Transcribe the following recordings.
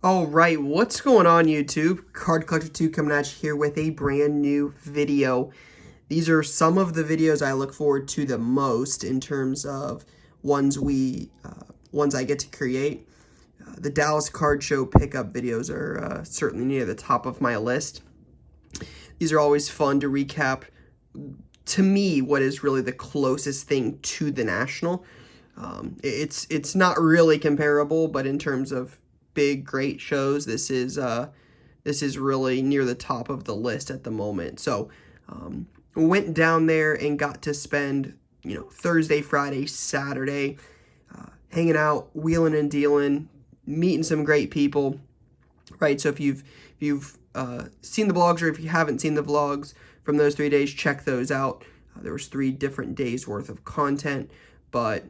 All right, what's going on YouTube? Card Collector 2 coming at you here with a brand new video. These are some of the videos I look forward to the most in terms of ones I get to create. The Dallas Card Show pickup videos are certainly near the top of my list. These are always fun to recap, to me, what is really the closest thing to the National. It's not really comparable, but in terms of big, great shows, this is really near the top of the list at the moment. So went down there and got to spend, Thursday, Friday, Saturday, hanging out, wheeling and dealing, meeting some great people, right? So if you've seen the vlogs, or if you haven't seen the vlogs from those 3 days, check those out. There was 3 different days worth of content, but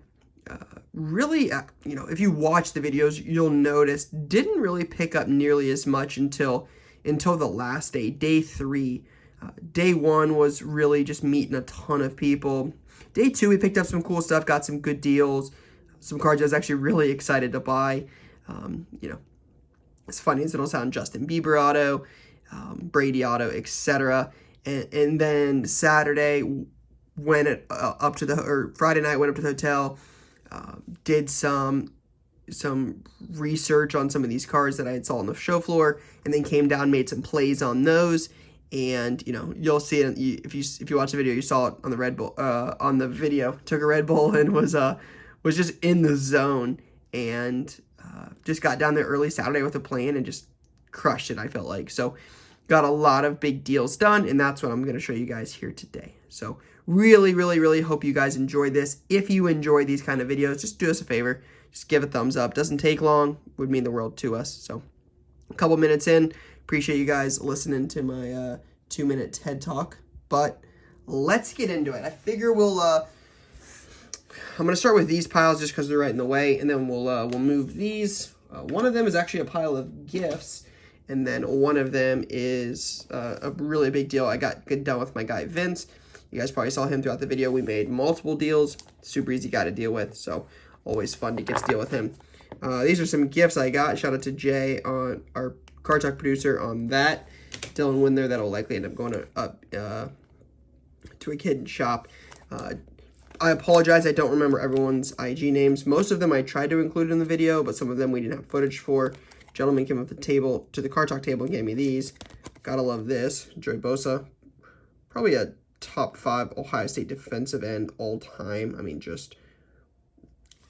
really, if you watch the videos, you'll notice didn't really pick up nearly as much until the last day, day 3. Day 1 was really just meeting a ton of people. Day 2, we picked up some cool stuff, got some good deals, some cards I was actually really excited to buy. As funny as it'll sound, Justin Bieber auto, Brady auto, etc. And then Saturday, Friday night, went up to the hotel, did some research on some of these cards that I had saw on the show floor, and then came down, made some plays on those. And you'll see it if you watch the video. You saw it on the Red Bull on the video. Took a Red Bull and was just in the zone, and just got down there early Saturday with a plan and just crushed it, I felt like. So got a lot of big deals done, and that's what I'm going to show you guys here today. So really, really, really hope you guys enjoy this. If you enjoy these kind of videos, just do us a favor. Just give a thumbs up. Doesn't take long. Would mean the world to us. So a couple minutes in. Appreciate you guys listening to my 2-minute TED Talk. But let's get into it. I figure I'm going to start with these piles just because they're right in the way, and then we'll move these. One of them is actually a pile of gifts, and then one of them is a really big deal. I got done with my guy Vince. You guys probably saw him throughout the video. We made multiple deals. Super easy guy to deal with, so always fun to get to deal with him. These are some gifts I got. Shout out to Jay, on our Card Talk producer, on that. Dylan Winder, that'll likely end up going to a kid shop. I apologize, I don't remember everyone's IG names. Most of them I tried to include in the video, but some of them we didn't have footage for. Gentleman came up to the Card Talk table and gave me these. Gotta love this. Joey Bosa. Probably a top 5 Ohio State defensive end all time. I mean, just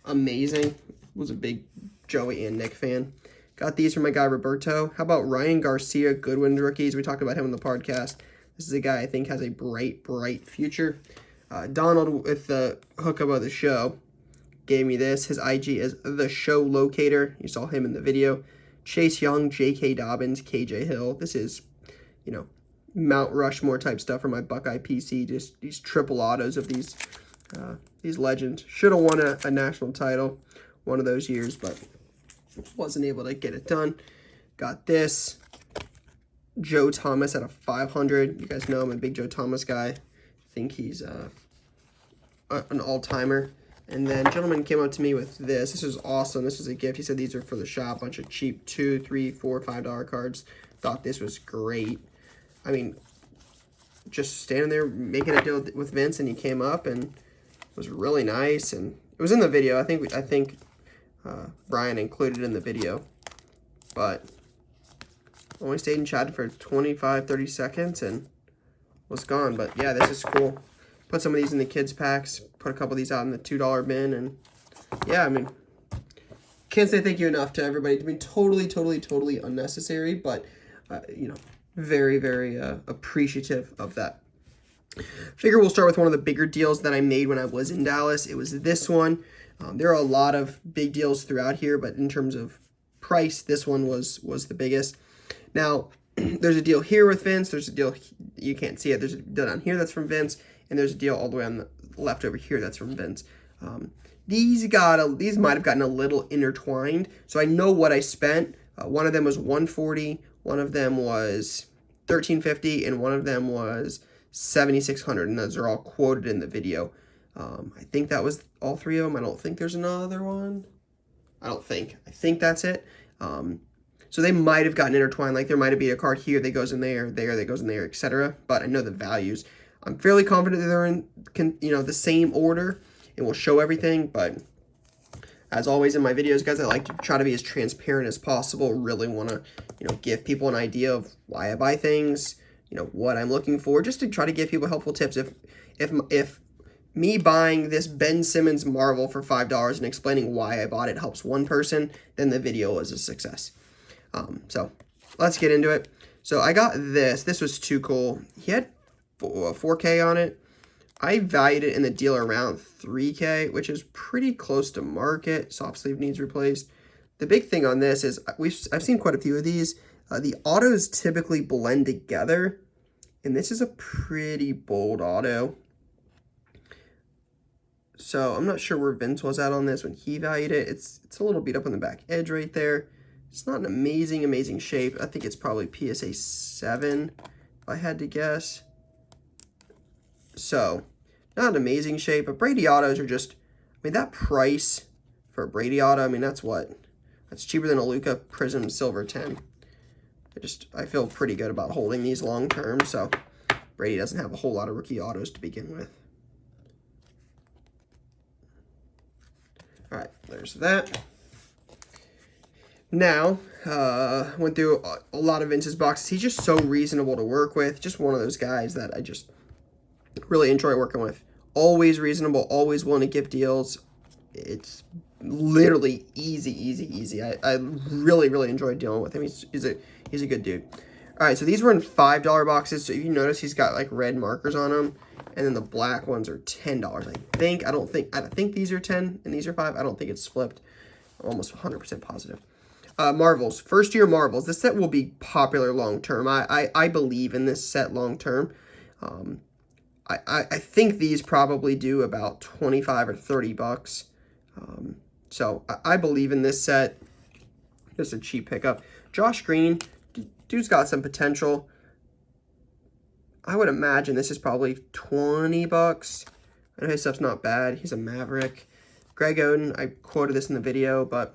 amazing. Was a big Joey and Nick fan. Got these from my guy Roberto. How about Ryan Garcia, Goodwin rookies? We talked about him on the podcast. This is a guy I think has a bright, bright future. Donald, with the hookup of the show, gave me this. His IG is The Show Locator. You saw him in the video. Chase Young, J.K. Dobbins, K.J. Hill. This is, Mount Rushmore type stuff for my Buckeye PC. Just these triple autos of these legends. Should have won a national title one of those years, but wasn't able to get it done. Got this. Joe Thomas at a 500. You guys know I'm a big Joe Thomas guy. I think he's an all-timer. And then gentleman came up to me with this. This is awesome. This is a gift. He said these are for the shop. Bunch of cheap $2, $3, $4, $5 cards. Thought this was great. I mean, just standing there making a deal with Vince, and he came up and was really nice. And it was in the video. I think Brian included it in the video, but only stayed and chatted for 25, 30 seconds and was gone. But yeah, this is cool. Put some of these in the kids packs, put a couple of these out in the $2 bin, and yeah, I mean, can't say thank you enough to everybody. I mean, totally unnecessary, but very, very appreciative of that. Figure we'll start with one of the bigger deals that I made when I was in Dallas. It was this one. There are a lot of big deals throughout here, but in terms of price, this one was the biggest. Now, there's a deal here with Vince. There's a deal, you can't see it. There's a deal down here that's from Vince, and there's a deal all the way on the left over here that's from Vince. These might have gotten a little intertwined, so I know what I spent. One of them was $140, one of them was $1350, and one of them was $7,600, and those are all quoted in the video. I think that was all 3 of them. I don't think there's another one. I think that's it. So they might have gotten intertwined. Like there might have been a card here that goes in there, that goes in there, etc. But I know the values. I'm fairly confident that they're in, the same order. It will show everything. But as always in my videos, guys, I like to try to be as transparent as possible. Really want to, give people an idea of why I buy things, what I'm looking for, just to try to give people helpful tips. If me buying this Ben Simmons Marvel for $5 and explaining why I bought it helps one person, then the video is a success. So let's get into it. So I got this. This was too cool. He had 4K on it. I valued it in the deal around 3K, which is pretty close to market. Soft sleeve needs replaced. The big thing on this is I've seen quite a few of these. The autos typically blend together, and this is a pretty bold auto. So I'm not sure where Vince was at on this when he valued it. It's a little beat up on the back edge right there. It's not an amazing shape. I think it's probably PSA 7, if I had to guess. So, not an amazing shape, but Brady autos are just, that price for a Brady auto, that's what? That's cheaper than a Luka Prism Silver 10. I feel pretty good about holding these long term, so Brady doesn't have a whole lot of rookie autos to begin with. All right, there's that. Now, went through a lot of Vince's boxes. He's just so reasonable to work with. Just one of those guys that I just really enjoy working with. Always reasonable, always willing to give deals. It's literally easy. I really enjoyed dealing with him. He's a good dude. All right, so these were in $5 boxes. So if you notice, he's got like red markers on them, and then the black ones are $10. I think these are 10 and these are 5. I don't think it's flipped. I'm almost 100% positive. Marvels, first year Marvels. This set will be popular long term. I believe in this set long term. I think these probably do about 25 or 30 bucks. So I believe in this set. Just a cheap pickup. Josh Green, dude's got some potential. I would imagine this is probably 20 bucks. I know his stuff's not bad. He's a Maverick. Greg Oden, I quoted this in the video, but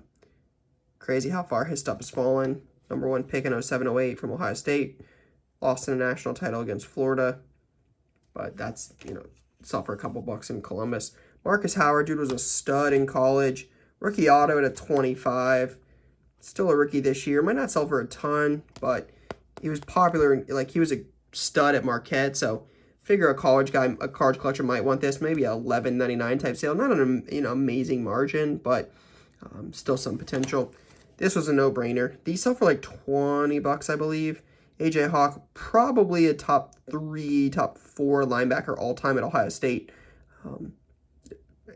crazy how far his stuff has fallen. #1 pick in 07-08 from Ohio State. Lost in a national title against Florida. But that's, sell for a couple bucks in Columbus. Marcus Howard, dude was a stud in college. Rookie auto at a 25. Still a rookie this year. Might not sell for a ton, but he was popular. He was a stud at Marquette. So figure a college guy, a card collector might want this. Maybe a $11.99 type sale. Not an amazing margin, but still some potential. This was a no-brainer. These sell for like 20 bucks, I believe. AJ Hawk, probably a top 3, top 4 linebacker all-time at Ohio State.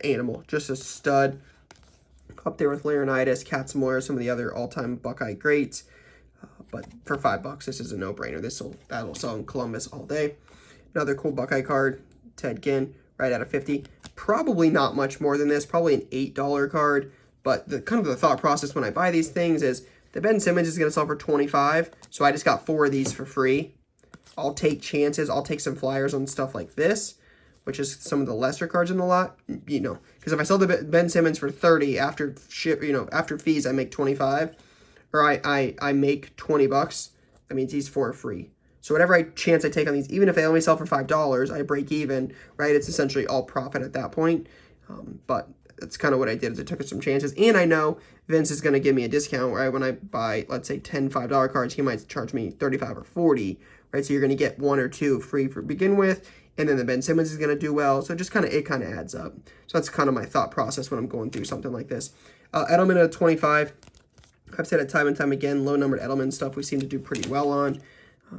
Animal, just a stud. Up there with Laurinaitis, Katzenmoyer, some of the other all-time Buckeye greats. But for 5 bucks, this is a no-brainer. That'll sell in Columbus all day. Another cool Buckeye card, Ted Ginn, right out of 50. Probably not much more than this, probably an $8 card. But the thought process when I buy these things is the Ben Simmons is going to sell for 25, so I just got 4 of these for free. I'll take chances. I'll take some flyers on stuff like this, which is some of the lesser cards in the lot. Because if I sell the Ben Simmons for 30 after after fees, I make 25, or I make 20 bucks. That means these 4 are free. So whatever chance I take on these, even if they only sell for $5, I break even. Right? It's essentially all profit at that point. But that's kind of what I did, is I took some chances. And I know Vince is going to give me a discount, right? When I buy, let's say, 10 $5 cards, he might charge me 35 or 40, right? So you're going to get 1 or 2 free to begin with, and then the Ben Simmons is going to do well. So it kind of adds up. So that's kind of my thought process when I'm going through something like this. Edelman at 25. I've said it time and time again, low-numbered Edelman stuff we seem to do pretty well on.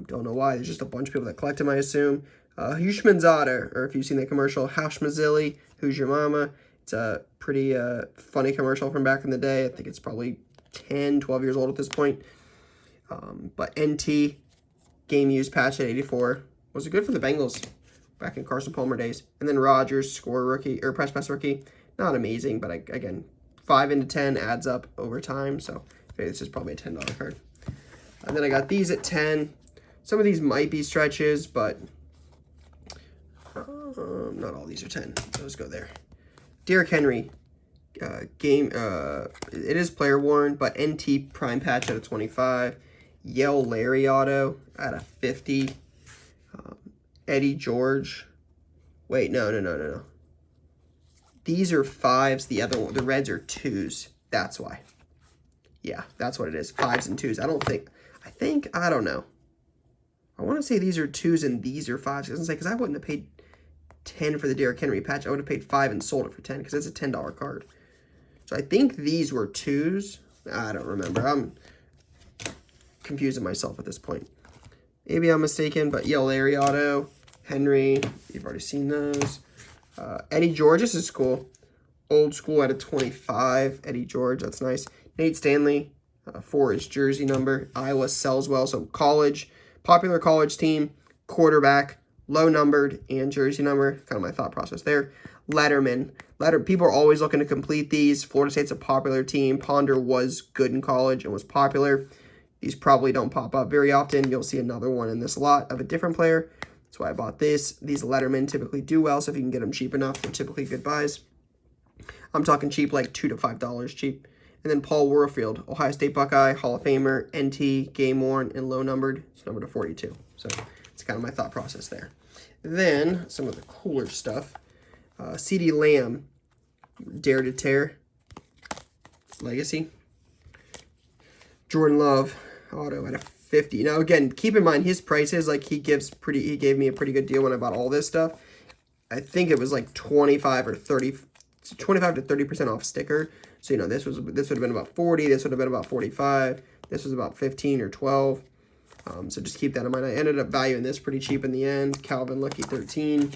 Don't know why. There's just a bunch of people that collect them, I assume. Hushmanzada, or if you've seen the commercial, Haush Mazzilli, Who's Your Mama? It's a pretty funny commercial from back in the day. I think it's probably 10, 12 years old at this point. But NT, game used patch at 84. Was it good for the Bengals back in Carson Palmer days? And then Rodgers, score rookie, or press pass rookie. Not amazing, but again, 5 into 10 adds up over time. So okay, this is probably a $10 card. And then I got these at 10. Some of these might be stretches, but not all these are 10. Those go there. Derrick Henry, It is player worn, but NT prime patch out of 25. Yale Larry auto out of 50. Eddie George. Wait, no. These are 5s. The other one, the reds are 2s. That's why. Yeah, that's what it is. 5s and 2s. I don't know. I want to say these are 2s and these are 5s. Because I wouldn't have paid 10 for the Derrick Henry patch. I would have paid 5 and sold it for 10 because it's a $10 card. So I think these were 2s. I don't remember. I'm confusing myself at this point. Maybe I'm mistaken, but Yale Larry auto. Henry, you've already seen those. Eddie George, this is cool. Old school out of 25. Eddie George, that's nice. Nate Stanley, 4 is jersey number. Iowa sells well, so college, popular college team, quarterback, low numbered, and jersey number. Kind of my thought process there. Letterman. People are always looking to complete these. Florida State's a popular team. Ponder was good in college and was popular. These probably don't pop up very often. You'll see another one in this lot of a different player. That's why I bought this. These Letterman typically do well, so if you can get them cheap enough, they're typically good buys. I'm talking cheap, like $2 to $5 cheap. And then Paul Warfield, Ohio State Buckeye, Hall of Famer, NT, game worn, and low numbered. It's numbered to 42. So it's kind of my thought process there. Then some of the cooler stuff. CD Lamb, Dare to Tear, Legacy. Jordan Love, auto at a 50. Now again, keep in mind his prices, like he gave me a pretty good deal when I bought all this stuff. I think it was like 25 to 30% off sticker. So you know, this would have been about 40, this would have been about 45, this was about 15 or 12. So just keep that in mind. I ended up valuing this pretty cheap in the end. Calvin Lucky 13.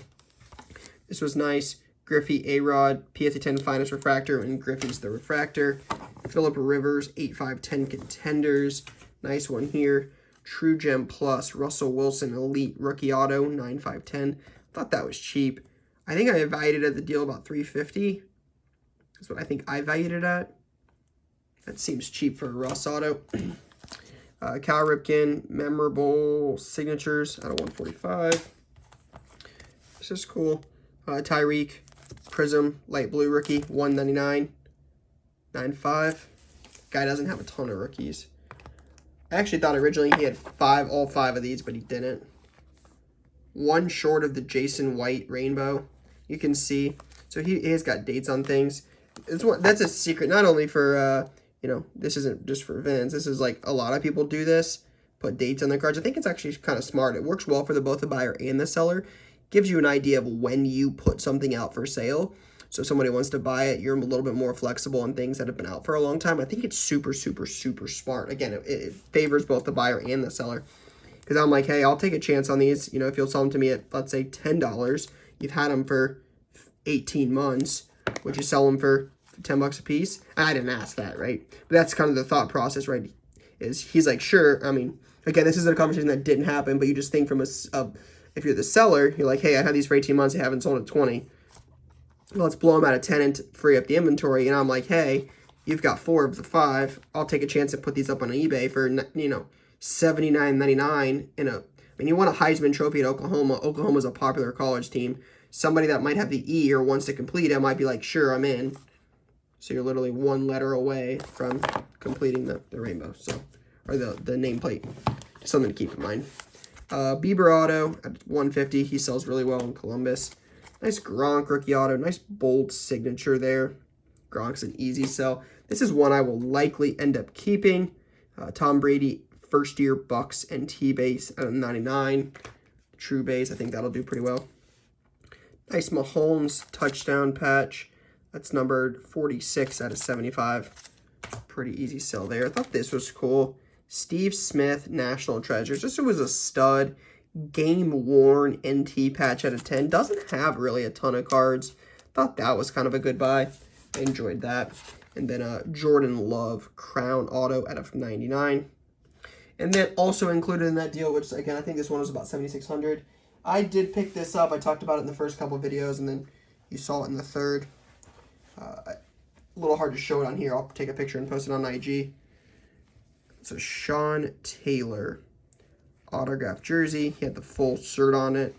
This was nice. Griffey A-Rod, PSA 10 Finest Refractor, and Griffey's the Refractor. Phillip Rivers, 8/5/10 Contenders. Nice one here. True Gem Plus, Russell Wilson Elite Rookie Auto, 9/5/10. Thought that was cheap. I think I valued it at the deal about $350. That's what I think I valued it at. That seems cheap for a Russ Auto. Cal Ripken, Memorable Signatures out of 145. This is cool. Tyreek, Prism, Light Blue Rookie, 199. 9.5. Guy doesn't have a ton of rookies. I actually thought originally he had all five of these, but he didn't. One short of the Jason White Rainbow. You can see. So he has got dates on things. That's a secret, not only for, this isn't just for Vince. This is like a lot of people do this, put dates on their cards. I think it's actually kind of smart. It works well for both the buyer and the seller. Gives you an idea of when you put something out for sale. So if somebody wants to buy it, you're a little bit more flexible on things that have been out for a long time. I think it's super, super, super smart. Again, it favors both the buyer and the seller. Because I'm like, hey, I'll take a chance on these. If you'll sell them to me at, let's say, $10, you've had them for 18 months. Would you sell them for $10 a piece? I didn't ask that, right? But that's kind of the thought process, right? He's like, sure. I mean, again, this is a conversation that didn't happen, but you just think from if you're the seller, you're like, hey, I had these for 18 months. I haven't sold at 20. Well, let's blow them out of 10 and free up the inventory. And I'm like, hey, you've got 4 of the 5. I'll take a chance to put these up on eBay for, $79.99. You want a Heisman Trophy at Oklahoma. Oklahoma's a popular college team. Somebody that might have the E or wants to complete it might be like, sure, I'm in. So you're literally one letter away from completing the rainbow. Or the nameplate. Something to keep in mind. Bieber auto at 150. He sells really well in Columbus. Nice Gronk rookie auto. Nice bold signature there. Gronk's an easy sell. This is one I will likely end up keeping. Tom Brady first year Bucks NT base at 99. True base. I think that'll do pretty well. Nice Mahomes touchdown patch. That's numbered 46 out of 75. Pretty easy sell there. I thought this was cool. Steve Smith, National Treasures. This was a stud. Game-worn NT patch out of 10. Doesn't have really a ton of cards. Thought that was kind of a good buy. I enjoyed that. And then Jordan Love, Crown Auto out of 99. And then also included in that deal, which, again, I think this one was about $7,600. I did pick this up. I talked about it in the first couple of videos, and then you saw it in the third. A little hard to show it on here. I'll take a picture and post it on IG. It's a Sean Taylor autographed jersey. He had the full cert on it,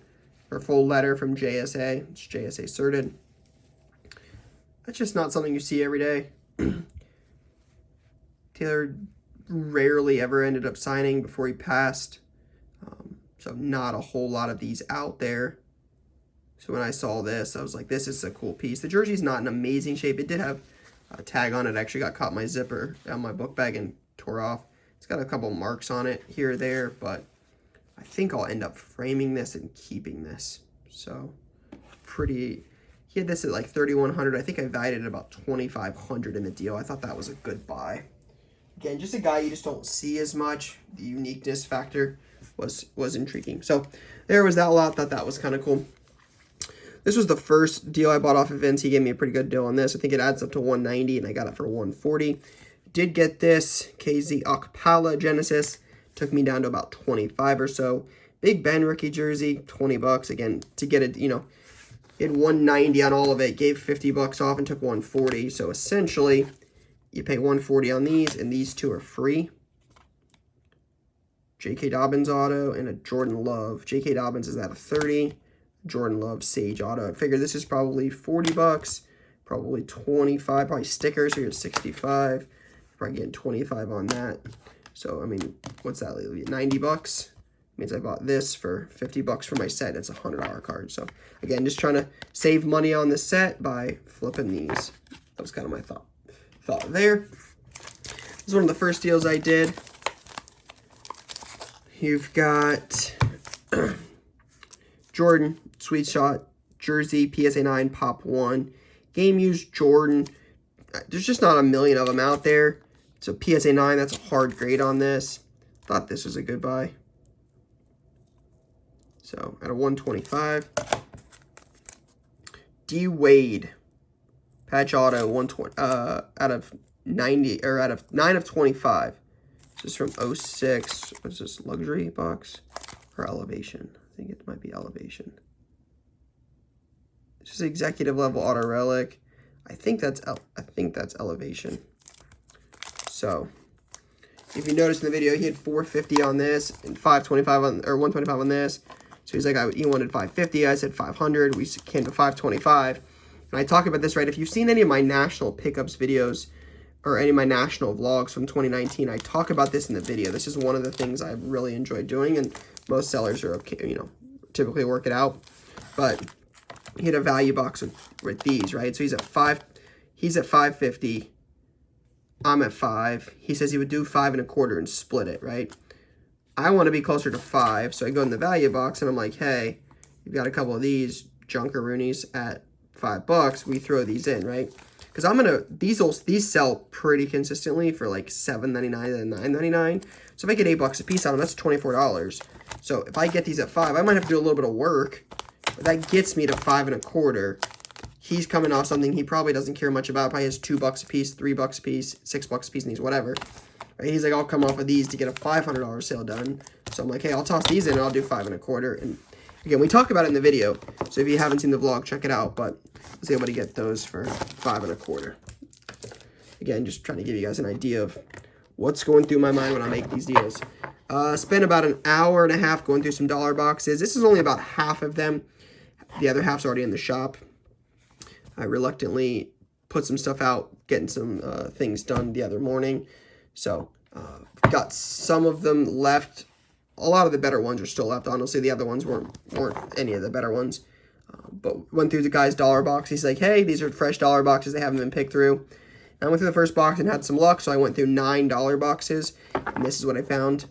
or full letter from JSA. It's JSA certed. That's just not something you see every day. Taylor rarely ever ended up signing before he passed. So not a whole lot of these out there. So when I saw this, I was like, this is a cool piece. The jersey's not in amazing shape. It did have a tag on it. I actually got caught in my zipper on my book bag and tore off. It's got a couple marks on it here or there, but I think I'll end up framing this and keeping this. So pretty, he had this at like $3,100. I think I valued it at about $2,500 in the deal. I thought that was a good buy. Again, just a guy you just don't see as much. The uniqueness factor was intriguing. So there was that lot. Thought that was kind of cool. This was the first deal I bought off of Vince. He gave me a pretty good deal on this. I think it adds up to $190, and I got it for $140. Did get this KZ Okpala Genesis. Took me down to about 25 or so. Big Ben rookie jersey, $20. Again, to get it, you know, it had $190 on all of it. Gave $50 off and took $140. So essentially, you pay $140 on these, and these two are free. J.K. Dobbins auto and a Jordan Love. J.K. Dobbins is at a 30. Jordan Love Sage auto. I figure this is probably $40, probably 25, probably stickers here at 65. Probably getting 25 on that. So I mean, what's that leave you? $90 means I bought this for $50 for my set. It's a $100 card. So again, just trying to save money on the set by flipping these. That was kind of my thought there. This is one of the first deals I did. You've got Jordan, Sweet Shot, Jersey, PSA 9, Pop 1. Game used Jordan. There's just not a million of them out there. So PSA 9, that's a hard grade on this. Thought this was a good buy. So at a 125. D Wade. Patch auto 120 out of 90 or out of 9 of 25. This is from 06. What's this, luxury box or elevation? I think it might be elevation. It's just executive level auto relic. I think that's elevation. So if you notice in the video, he had 450 on this and 525 on, or 125 on this. So he's like, he wanted 550. I said 500. We came to 525. And I talk about this, right? If you've seen any of my national pickups videos or any of my national vlogs from 2019, I talk about this in the video. This is one of the things I really enjoy doing, and most sellers are okay, you know, typically work it out. But he had a value box with these, right? So he's at 550. I'm at 5. He says he would do 5 1/4 and split it, right? I want to be closer to 5, so I go in the value box and I'm like, hey, you've got a couple of these Junkaroonies at $5. We throw these in, right? Because I'm gonna these sell pretty consistently for like $7.99 and $9.99. So if I get $8 a piece on them, that's $24. So if I get these at 5, I might have to do a little bit of work, but that gets me to 5 1/4. He's coming off something he probably doesn't care much about. Probably has $2 a piece, $3 a piece, $6 a piece, and he's whatever. Right? He's like, I'll come off of these to get a $500 sale done. So I'm like, hey, I'll toss these in and I'll do 5 1/4. And again, we talk about it in the video. So if you haven't seen the vlog, check it out. But I was able to get those for 5 1/4. Again, just trying to give you guys an idea of what's going through my mind when I make these deals. Spent about an hour and a half going through some dollar boxes. This is only about half of them. The other half's already in the shop. I reluctantly put some stuff out, getting some things done the other morning. So, got some of them left. A lot of the better ones are still left. Honestly, the other ones weren't any of the better ones. But went through the guy's dollar box. He's like, hey, these are fresh dollar boxes. They haven't been picked through. And I went through the first box and had some luck, so I went through 9 dollar boxes. And this is what I found.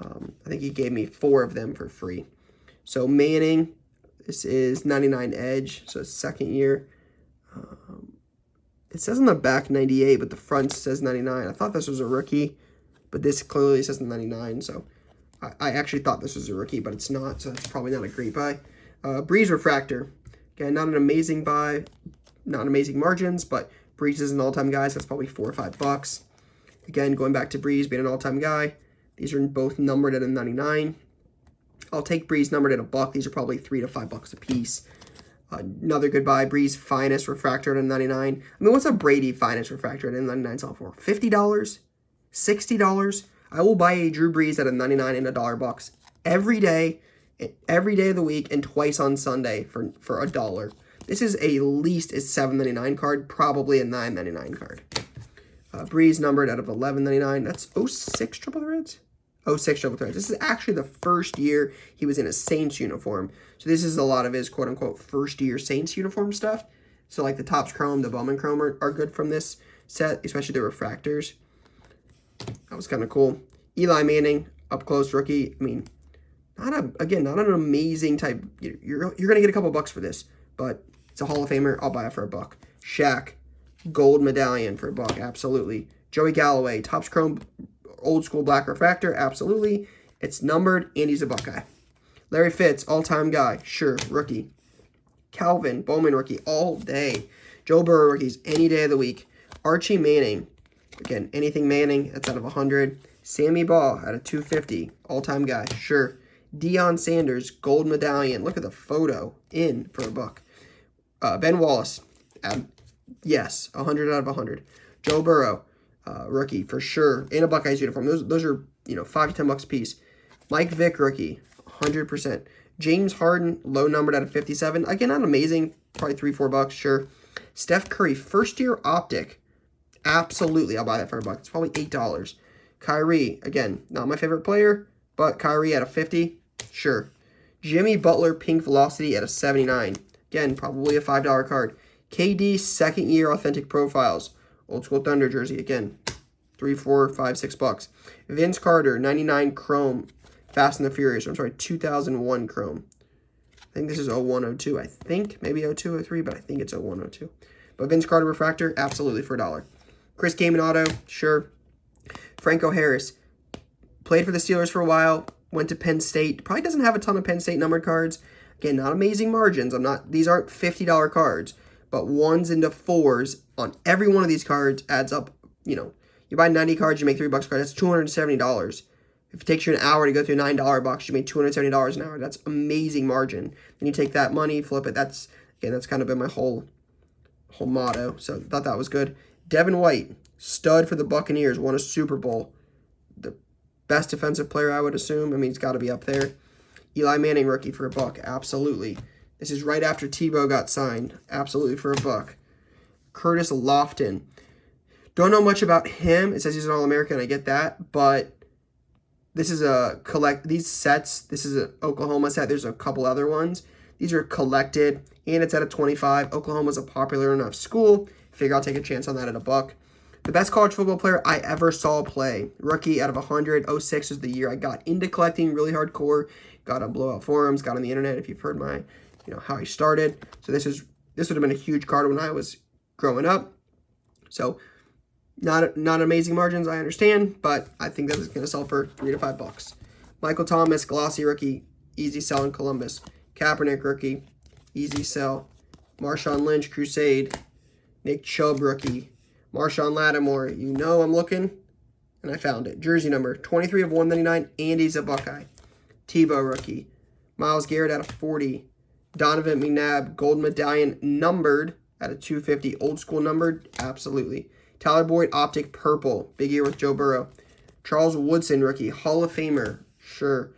I think he gave me 4 of them for free. So Manning, this is 99 Edge, so it's second year. It says on the back 98, but the front says 99. I thought this was a rookie, but this clearly says 99, so I actually thought this was a rookie, but it's not, so it's probably not a great buy. Breeze Refractor. Again, not an amazing buy, not amazing margins, but Breeze is an all-time guy, so that's probably $4 or $5. Again, going back to Breeze being an all-time guy, these are both numbered at a 99. I'll take Breeze numbered at $1. These are probably $3 to $5 a piece. Another good buy, Breeze Finest Refractor at a 99. I mean, what's a Brady Finest Refractor at a 99 sell for? $50? $60? I will buy a Drew Brees at a 99 in a dollar box every day of the week and twice on Sunday for $1. This is at least a $7.99 card, probably a $9.99 card. Breeze numbered out of $11.99. That's 06 Triple Threads? 06 Triple Threads. This is actually the first year he was in a Saints uniform. So this is a lot of his quote-unquote first-year Saints uniform stuff. So like the Topps Chrome, the Bowman Chrome are good from this set, especially the refractors. That was kind of cool. Eli Manning, up close rookie. I mean, not an amazing type. You're gonna get a couple bucks for this, but it's a Hall of Famer. I'll buy it for $1. Shaq, gold medallion for $1, absolutely. Joey Galloway, Topps Chrome, old school black refractor, absolutely. It's numbered, and he's a Buckeye. Larry Fitz, all-time guy, sure, rookie. Calvin, Bowman rookie, all day. Joe Burrow rookies, any day of the week. Archie Manning, again, anything Manning, that's out of 100. Sammy Baugh out of 250, all-time guy, sure. Deion Sanders, gold medallion. Look at the photo, in for $1. Ben Wallace, yes, 100 out of 100. Joe Burrow, rookie for sure, in a Buckeyes uniform. Those are, $5 to $10 a piece. Mike Vick, rookie, 100%. James Harden, low numbered out of 57. Again, not amazing, probably $3-4, sure. Steph Curry, first year optic, absolutely, I'll buy that for $1. It's probably $8. Kyrie, again, not my favorite player, but Kyrie at a 50, sure. Jimmy Butler, pink velocity at a 79. Again, probably a $5 card. KD, second year authentic profiles. Old school Thunder jersey, again, $3, $4, $5, $6. Vince Carter, 99 chrome. Fast and the Furious, 2001 chrome. I think this is 01, 02. I think maybe 02, 03, but I think it's 01, 02. But Vince Carter refractor, absolutely for $1. Chris Kaman auto, sure. Franco Harris, played for the Steelers for a while, went to Penn State. Probably doesn't have a ton of Penn State numbered cards. Again, not amazing margins. These aren't $50 cards, but 1s into 4s on every one of these cards adds up. You buy 90 cards, you make $3 a card. That's $270. If it takes you an hour to go through a $9 box, you make $270 an hour. That's amazing margin. Then you take that money, flip it. That's kind of been my whole motto. So I thought that was good. Devin White, stud for the Buccaneers, won a Super Bowl. The best defensive player, I would assume. I mean, he's got to be up there. Eli Manning, rookie for $1, absolutely. This is right after Tebow got signed, absolutely for $1. Curtis Lofton, don't know much about him. It says he's an All-American, I get that, but this is these sets, this is an Oklahoma set. There's a couple other ones. These are collected, and it's at a 25. Oklahoma's a popular enough school. Figure I'll take a chance on that at $1. The best college football player I ever saw play, rookie out of 100. 06 is the year I got into collecting really hardcore. Got on blowout forums, got on the internet. If you've heard my, how I started. So this would have been a huge card when I was growing up. So not amazing margins, I understand, but I think that is going to sell for $3 to $5. Michael Thomas, glossy rookie, easy sell in Columbus. Kaepernick, rookie, easy sell. Marshawn Lynch, Crusade. Nick Chubb, rookie. Marshawn Lattimore, I'm looking, and I found it. Jersey number 23 of 199, and he's a Buckeye. Tebow, rookie. Myles Garrett out of 40. Donovan McNabb, gold medallion, numbered out of 250. Old school numbered, absolutely. Tyler Boyd, optic, purple. Big year with Joe Burrow. Charles Woodson, rookie. Hall of Famer, sure.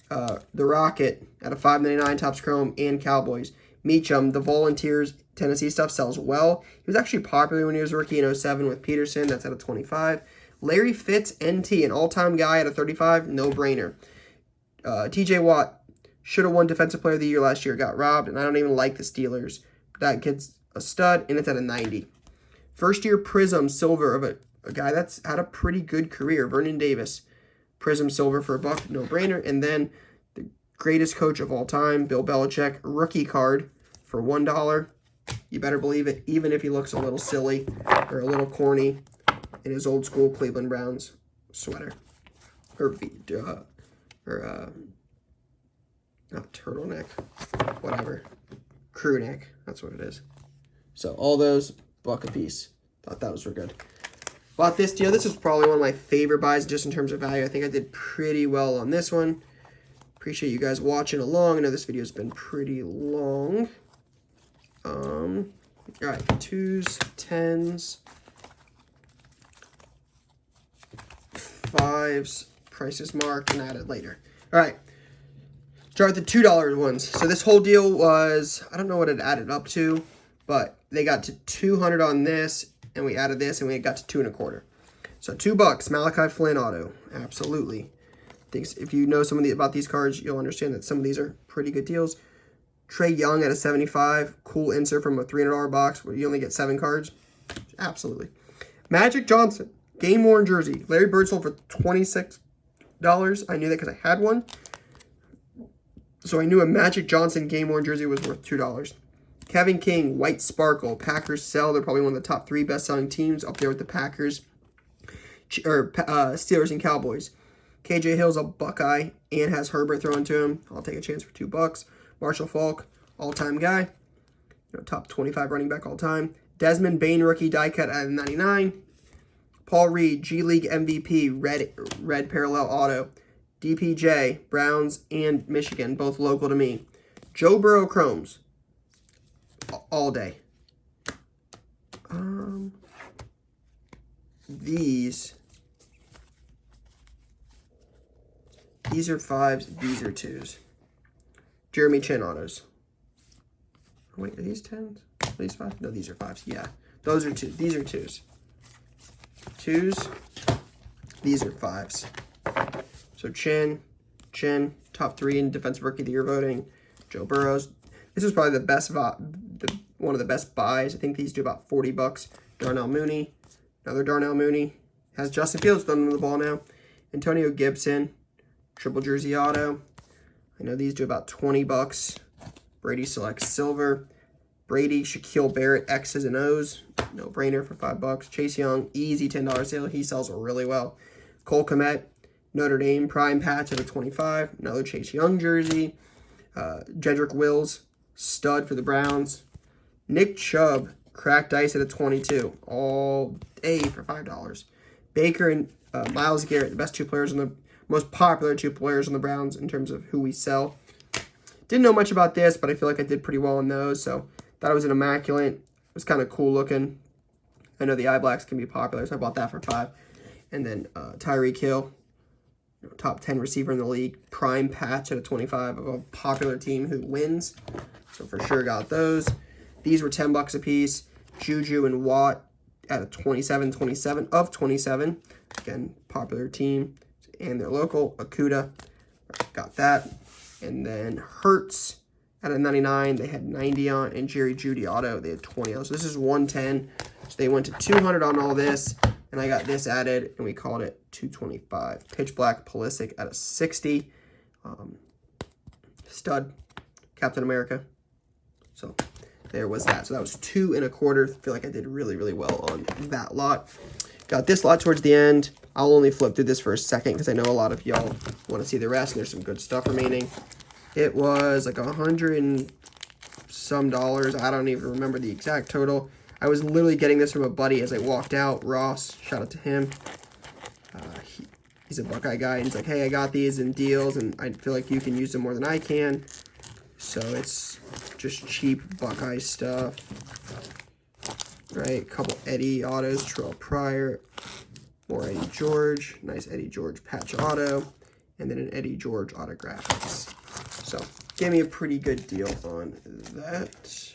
The Rocket out of 599, Topps Chrome, and Cowboys. Meacham, the Volunteers, Tennessee stuff sells well. He was actually popular when he was a rookie in 07 with Peterson. That's out of 25. Larry Fitz, NT, an all-time guy at a 35. No-brainer. TJ Watt should have won Defensive Player of the Year last year. Got robbed, and I don't even like the Steelers. That kid's a stud, and it's at a 90. First-year Prism Silver of a guy that's had a pretty good career. Vernon Davis. Prism Silver for $1. No-brainer. And then the greatest coach of all time, Bill Belichick, rookie card for $1. You better believe it, even if he looks a little silly or a little corny in his old school Cleveland Browns sweater. Not turtleneck, whatever. Crew neck, that's what it is. So all those, $1 a piece. Thought those were good. Bought this deal. This is probably one of my favorite buys just in terms of value. I think I did pretty well on this one. Appreciate you guys watching along. I know this video has been pretty long. All right, 2s, 10s, 5s, prices marked, and add it later. All right, Start with the $2 ones. So this whole deal was, I don't know what it added up to, but they got to 200 on this, and we added this, and we got to 2.25. So $2, Malachi Flynn auto, absolutely. If you know about these cards, you'll understand that some of these are pretty good deals. Trey Young at a 75, cool insert from a $300 box where you only get 7 cards, absolutely. Magic Johnson, game worn jersey, Larry Bird sold for $26. I knew that because I had one. So I knew a Magic Johnson game worn jersey was worth $2. Kevin King, white sparkle, Packers sell. They're probably one of the top 3 best-selling teams up there with the Packers, or Steelers and Cowboys. KJ Hill's a Buckeye and has Herbert thrown to him. I'll take a chance for $2. Marshall Faulk, all-time guy, top 25 running back all-time. Desmond Bain, rookie die cut at 99. Paul Reed, G League MVP, red parallel auto. DPJ, Browns and Michigan, both local to me. Joe Burrow Chromes, all day. These are 5s, these are 2s. Jeremy Chin autos. Oh, wait, are these 10s? Are these 5s? No, these are 5s. Yeah, those are 2s. These are 2s. 2s. These are 5s. So Chin, top 3 in Defensive Rookie of the Year voting. Joe Burrows. This is probably the best, one of the best buys. I think these do about $40. Darnell Mooney, another Darnell Mooney. Has Justin Fields throwing the ball now. Antonio Gibson, triple jersey auto. I know these do about $20. Brady selects silver. Brady, Shaquille Barrett, X's and O's. No brainer for $5. Chase Young, easy $10 sale. He sells really well. Cole Kmet, Notre Dame prime patch at a 25. Another Chase Young jersey. Jedrick Wills, stud for the Browns. Nick Chubb, cracked ice at a 22. All day for $5. Baker and Myles Garrett, the best 2 players in the most popular 2 players on the Browns in terms of who we sell. Didn't know much about this, but I feel like I did pretty well on those. So thought it was an immaculate. It was kind of cool looking. I know the eye blacks can be popular, so I bought that for $5. And then Tyreek Hill, top 10 receiver in the league, prime patch at a 25 of a popular team who wins. So for sure got those. These were $10 a piece. Juju and Watt at a 27 of 27. Again, popular team. And their local, Akuda, got that. And then Hurts at a 99, they had 90 on, and Jerry Jeudy auto, they had 20 on. So this is 110. So they went to 200 on all this, and I got this added, and we called it 225. Pitch Black Pulisic at a 60. Stud, Captain America. So there was that. So that was 2.25. I feel like I did really, really well on that lot. Got this lot towards the end. I'll only flip through this for a second because I know a lot of y'all want to see the rest, and there's some good stuff remaining. It was like $100 and some. I don't even remember the exact total. I was literally getting this from a buddy as I walked out. Ross, shout out to him. He's a Buckeye guy, and he's like, hey, I got these in deals, and I feel like you can use them more than I can. So it's just cheap Buckeye stuff. Right, couple Eddie autos, Terrell Pryor, more Eddie George, nice Eddie George patch auto, and then an Eddie George autographics. So, gave me a pretty good deal on that.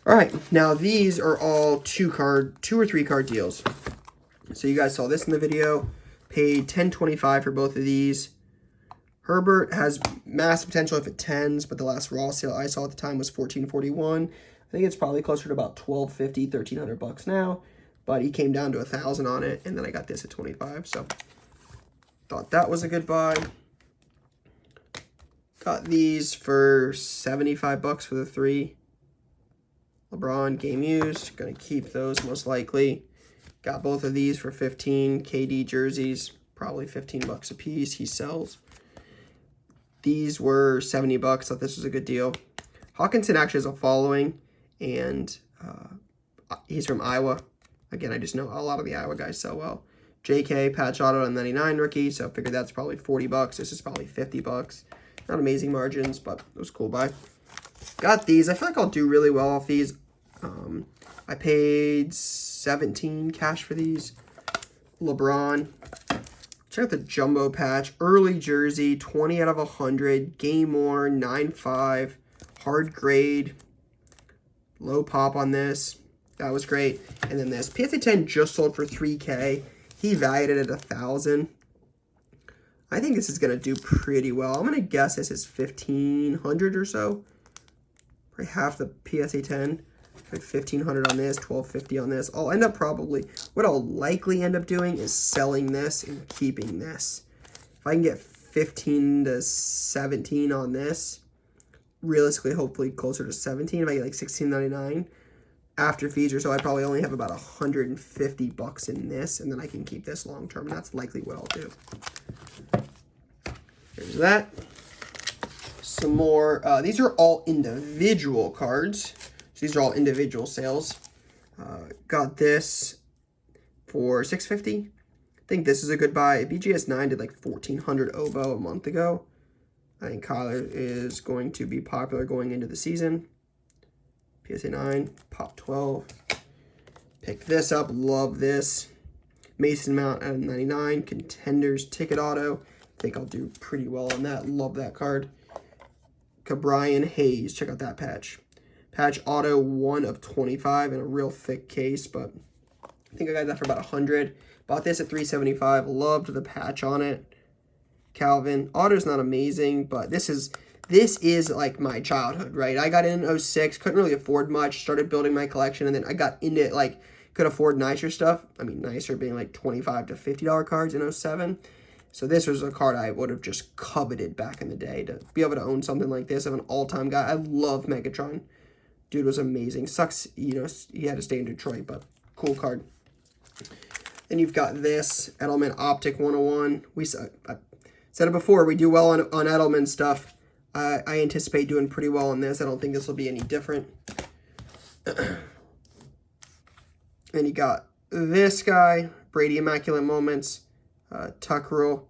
All right, now these are all 2 or 3 card deals. So you guys saw this in the video. Paid $10.25 for both of these. Herbert has massive potential if it 10s, but the last raw sale I saw at the time was $14.41. I think it's probably closer to about $1,250, $1,300 now, but he came down to $1,000 on it, and then I got this at 25. So thought that was a good buy. Got these for $75 for the 3. LeBron game used. Gonna keep those most likely. Got both of these for 15. KD jerseys, probably $15 a piece. He sells. These were $70. Thought this was a good deal. Hawkinson actually has a following, and he's from Iowa. Again, I just know a lot of the Iowa guys sell well. JK patch auto on 99 rookie, so I figured that's probably $40. This is probably $50. Not amazing margins, but it was a cool buy. Got these. I feel like I'll do really well off these. I paid $17 cash for these. LeBron, Check out the jumbo patch. Early jersey, 20 out of 100. Game worn, 9.5. Hard grade. Low pop on this. That was great. And then this. PSA 10 just sold for $3K. He valued it at $1,000. I think this is going to do pretty well. I'm going to guess this is 1,500 or so. Probably half the PSA 10. Like 1,500 on this, 1,250 on this. I'll end up probably, what I'll likely end up doing is selling this and keeping this. If I can get 15 to 17 on this, realistically, hopefully closer to 17. If I get like $16.99 after fees or so, I probably only have about $150 in this, and then I can keep this long term, and that's likely what I'll do. There's that. Some more. These are all individual cards. So these are all individual sales. Got this for $650. I think this is a good buy. BGS 9 did like 1,400 oboe a month ago. I think Kyler is going to be popular going into the season. PSA 9, pop 12. Pick this up. Love this. Mason Mount out of 99. Contenders ticket auto. I think I'll do pretty well on that. Love that card. Cabrian Hayes. Check out that patch. Patch auto 1 of 25 in a real thick case, but I think I got that for about 100. Bought this at $375. Loved the patch on it. Calvin. Auto's not amazing, but this is like my childhood, right? I got in 06, couldn't really afford much, started building my collection, and then I got into it, like, could afford nicer stuff. I mean, nicer being like $25 to $50 cards in 07. So this was a card I would have just coveted back in the day to be able to own something like this. I'm an all-time guy. I love Megatron. Dude was amazing. Sucks, you know, he had to stay in Detroit, but cool card. Then you've got this, Edelman Optic 101. I said it before, we do well on Edelman stuff. I anticipate doing pretty well on this. I don't think this will be any different. And you got this guy, Brady Immaculate Moments, Tuck Rule.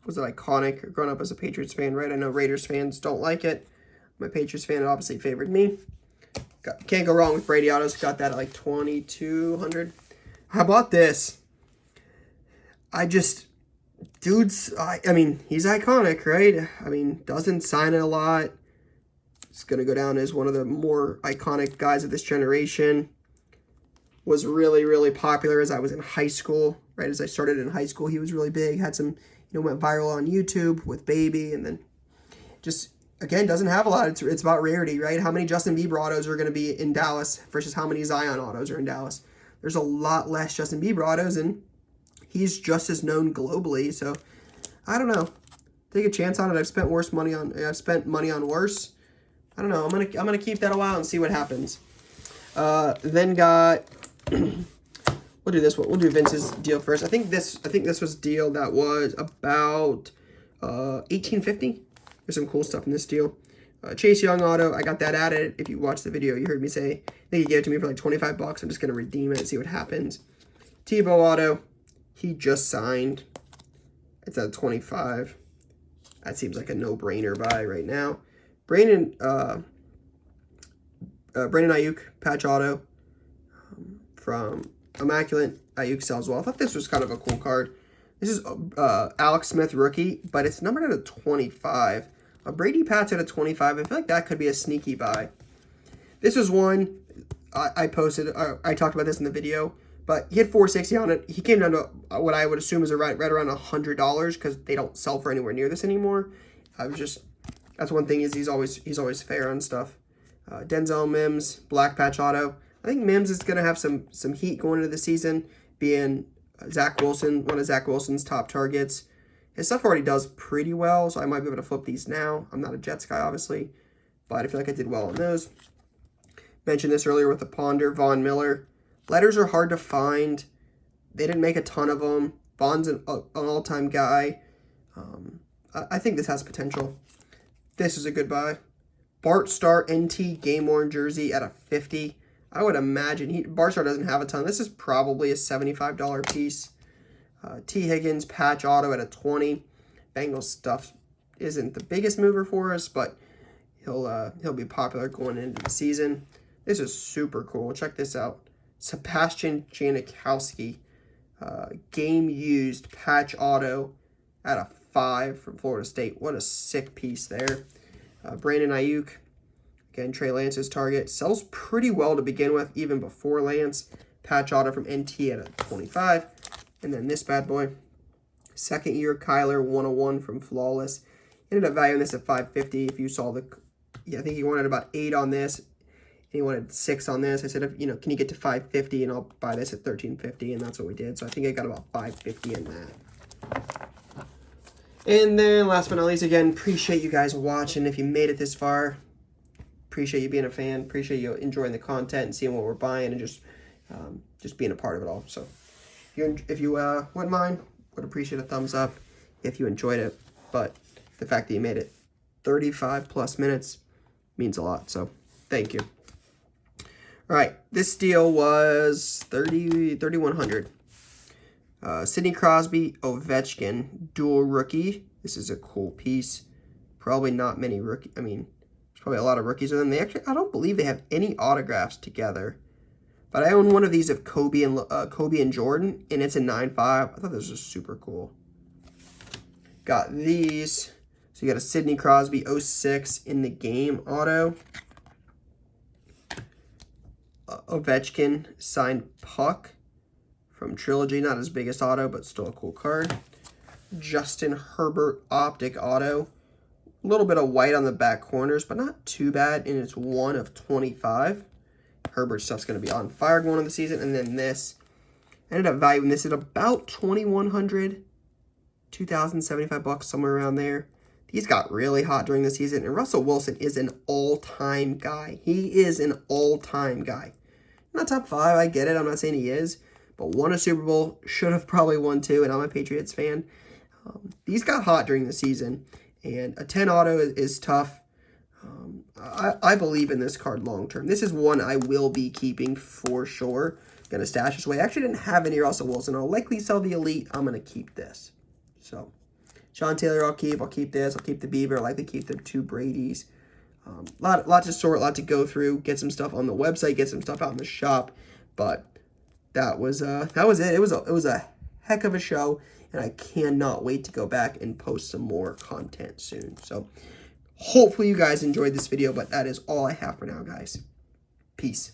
Was it iconic? Growing up as a Patriots fan, right? I know Raiders fans don't like it. My Patriots fan obviously favored me. Can't go wrong with Brady autos. Got that at like 2,200. How about this? I mean, he's iconic, right? I mean, doesn't sign it a lot. He's going to go down as one of the more iconic guys of this generation. Was really, really popular as I was in high school, right? As I started in high school, he was really big. Had some, went viral on YouTube with Baby, and then just, again, doesn't have a lot. It's about rarity, right? How many Justin Bieber autos are going to be in Dallas versus how many Zion autos are in Dallas? There's a lot less Justin Bieber autos, and he's just as known globally. So I don't know. Take a chance on it. I've spent money on worse. I don't know. I'm gonna keep that a while and see what happens. Then got we'll do this one. We'll do Vince's deal first. I think this was a deal that was about $1,850. There's some cool stuff in this deal. Chase Young auto. I got that added. If you watched the video, you heard me say, I think he gave it to me for like $25. I'm just gonna redeem it and see what happens. Tebow auto. He just signed. It's at 25. That seems like a no-brainer buy right now. Brandon Ayuk patch auto from Immaculate. Ayuk sells well. I thought this was kind of a cool card. This is Alex Smith rookie, but it's numbered at a 25. A Brady patch at a 25. I feel like that could be a sneaky buy. This was one I posted. I talked about this in the video, but he had 460 on it. He came down to what I would assume is right around $100 because they don't sell for anywhere near this anymore. That's one thing is he's always fair on stuff. Denzel Mims, black patch auto. I think Mims is going to have some heat going into the season, being Zach Wilson, one of Zach Wilson's top targets. His stuff already does pretty well, so I might be able to flip these now. I'm not a Jets guy, obviously, but I feel like I did well on those. Mentioned this earlier with the Ponder, Von Miller. Letters are hard to find. They didn't make a ton of them. Von's an all-time guy. I think this has potential. This is a good buy. Bart Starr NT game-worn jersey at a 50. I would imagine Bart Starr doesn't have a ton. This is probably a $75 piece. T. Higgins patch auto at a 20. Bengals stuff isn't the biggest mover for us, but he'll be popular going into the season. This is super cool. Check this out. Sebastian Janikowski Game used patch auto at a 5 from Florida State. What a sick piece there. Brandon Ayuk, again, Trey Lance's target. Sells pretty well to begin with, even before Lance. Patch auto from NT at a 25. And then this bad boy. Second year Kyler 101 from Flawless. Ended up valuing this at 550. If you saw the, I think he wanted about 8 on this. And he wanted 6 on this. I said, you know, can you get to 550 and I'll buy this at 1350, and that's what we did. So I think I got about 550 in that. And then last but not least, again, appreciate you guys watching. If you made it this far, appreciate you being a fan. Appreciate you enjoying the content and seeing what we're buying and just being a part of it all. So if you wouldn't mind, would appreciate a thumbs up if you enjoyed it. But the fact that you made it 35 plus minutes means a lot. So thank you. All right, this deal was $3,100. Sidney Crosby, Ovechkin, dual rookie. This is a cool piece. Probably not many rookie. I mean, there's probably a lot of rookies with them. They actually, I don't believe they have any autographs together. But I own one of these of Kobe and Jordan, and it's a 9.5. I thought this was super cool. Got these. So you got a Sidney Crosby 06 in the game auto. Ovechkin signed puck from Trilogy. Not his biggest auto, but still a cool card. Justin Herbert optic auto. A little bit of white on the back corners, but not too bad. And it's 1 of 25. Herbert stuff's going to be on fire going into the season. And then this. I ended up valuing this at about $2,100. $2,075, somewhere around there. These got really hot during the season. And Russell Wilson is an all-time guy. He is an all-time guy. Not top 5, I get it. I'm not saying he is. But won a Super Bowl. Should have probably won 2, and I'm a Patriots fan. These got hot during the season. And a 10 auto is tough. I believe in this card long term. This is one I will be keeping for sure. Gonna stash this away. I actually didn't have any Russell Wilson. I'll likely sell the Elite. I'm gonna keep this. So, Sean Taylor I'll keep. I'll keep this. I'll keep the Bieber. I'll likely keep the 2 Bradys. Lot to sort, lot to go through. Get some stuff on the website. Get some stuff out in the shop. But that was it. It was a heck of a show, and I cannot wait to go back and post some more content soon. So hopefully you guys enjoyed this video, but that is all I have for now, guys. Peace.